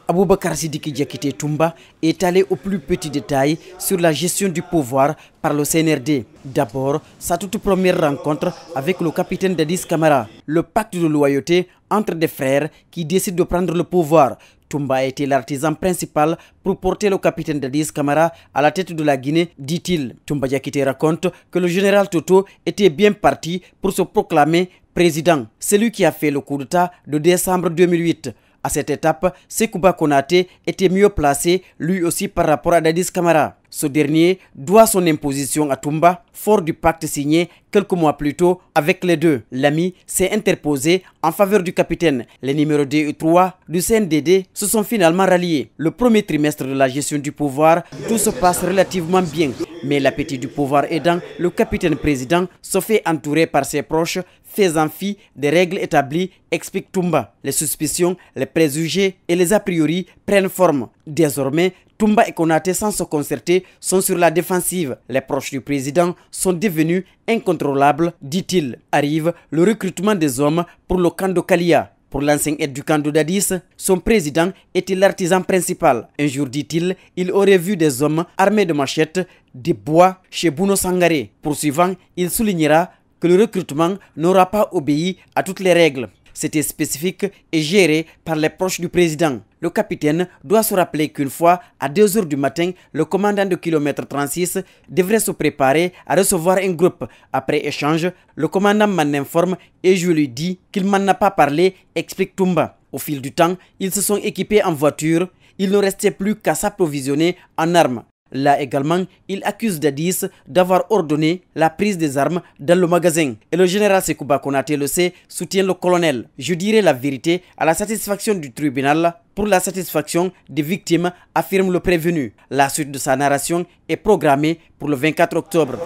Aboubakar Sidiki Diakité Toumba est allé au plus petit détail sur la gestion du pouvoir par le CNRD. D'abord, sa toute première rencontre avec le capitaine Dadis Camara. Le pacte de loyauté entre des frères qui décident de prendre le pouvoir. Toumba a été l'artisan principal pour porter le capitaine Dadis Camara à la tête de la Guinée, dit-il. Toumba Diakité raconte que le général Toto était bien parti pour se proclamer président. C'est lui qui a fait le coup d'État de décembre 2008. À cette étape, Sekouba Konaté était mieux placé, lui aussi par rapport à Dadis Camara. Ce dernier doit son imposition à Toumba, fort du pacte signé quelques mois plus tôt avec les deux. L'ami s'est interposé en faveur du capitaine. Les numéros 2 et 3 du CNDD se sont finalement ralliés. Le premier trimestre de la gestion du pouvoir, tout se passe relativement bien. Mais l'appétit du pouvoir aidant, le capitaine président se fait entourer par ses proches, faisant fi des règles établies, explique Toumba. Les suspicions, les préjugés et les a priori prennent forme. Désormais, Toumba et Konaté, sans se concerter, sont sur la défensive. Les proches du président sont devenus incontrôlables, dit-il. Arrive le recrutement des hommes pour le camp de Kalia. Pour l'ancien aide du camp de Dadis, son président était l'artisan principal. Un jour, dit-il, il aurait vu des hommes armés de machettes, de bois chez Bouno Sangaré. Poursuivant, il soulignera que le recrutement n'aura pas obéi à toutes les règles. C'était spécifique et géré par les proches du président. Le capitaine doit se rappeler qu'une fois, à 2 h du matin, le commandant de kilomètre 36 devrait se préparer à recevoir un groupe. Après échange, le commandant m'en informe et je lui dis qu'il m'en a pas parlé, explique Toumba. Au fil du temps, ils se sont équipés en voiture. Il ne restait plus qu'à s'approvisionner en armes. Là également, il accuse Dadis d'avoir ordonné la prise des armes dans le magasin. Et le général Sekouba Konaté le sait, soutient le colonel. Je dirai la vérité à la satisfaction du tribunal, pour la satisfaction des victimes, affirme le prévenu. La suite de sa narration est programmée pour le 24 octobre.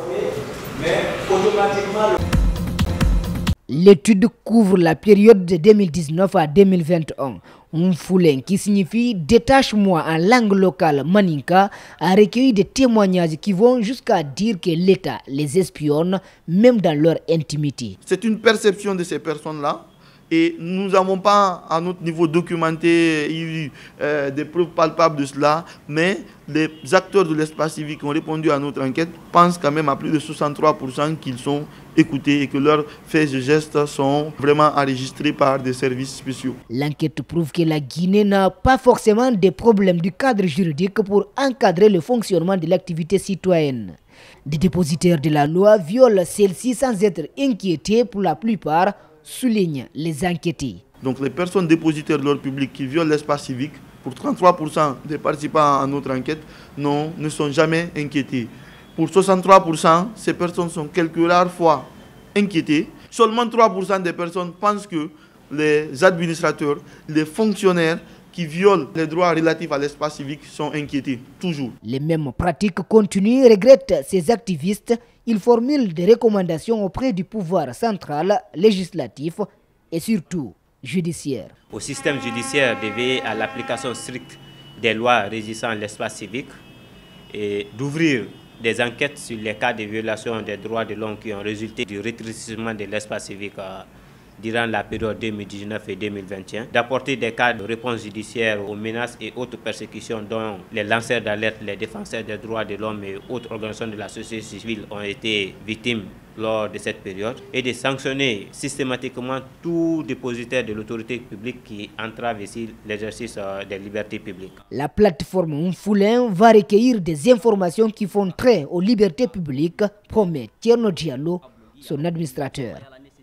L'étude couvre la période de 2019 à 2021. Un foulin qui signifie détachement en langue locale maninka a recueilli des témoignages qui vont jusqu'à dire que l'État les espionne même dans leur intimité. C'est une perception de ces personnes-là et nous n'avons pas à notre niveau documenté des preuves palpables de cela, mais les acteurs de l'espace civique qui ont répondu à notre enquête pensent quand même à plus de 63% qu'ils sont écoutés et que leurs faits et gestes sont vraiment enregistrés par des services spéciaux. L'enquête prouve que la Guinée n'a pas forcément des problèmes du cadre juridique pour encadrer le fonctionnement de l'activité citoyenne. Des dépositaires de la loi violent celle-ci sans être inquiétés pour la plupart, soulignent les enquêtés. Donc les personnes dépositaires de l'ordre public qui violent l'espace civique, pour 33% des participants à notre enquête, ne sont jamais inquiétés. Pour 63%, ces personnes sont quelques rares fois inquiétées. Seulement 3% des personnes pensent que les administrateurs, les fonctionnaires qui violent les droits relatifs à l'espace civique sont inquiétés, toujours. Les mêmes pratiques continuent, regrettent ces activistes. Ils formulent des recommandations auprès du pouvoir central, législatif et surtout judiciaire. Au système judiciaire de veiller à l'application stricte des lois régissant l'espace civique et d'ouvrir des enquêtes sur les cas de violation des droits de l'homme qui ont résulté du rétrécissement de l'espace civique durant la période 2019 et 2021, d'apporter des cas de réponse judiciaire aux menaces et autres persécutions dont les lanceurs d'alerte, les défenseurs des droits de l'homme et autres organisations de la société civile ont été victimes lors de cette période, et de sanctionner systématiquement tout dépositaire de l'autorité publique qui entrave ici l'exercice des libertés publiques. La plateforme Unfoulin va recueillir des informations qui font trait aux libertés publiques, promet Tierno Diallo, son administrateur.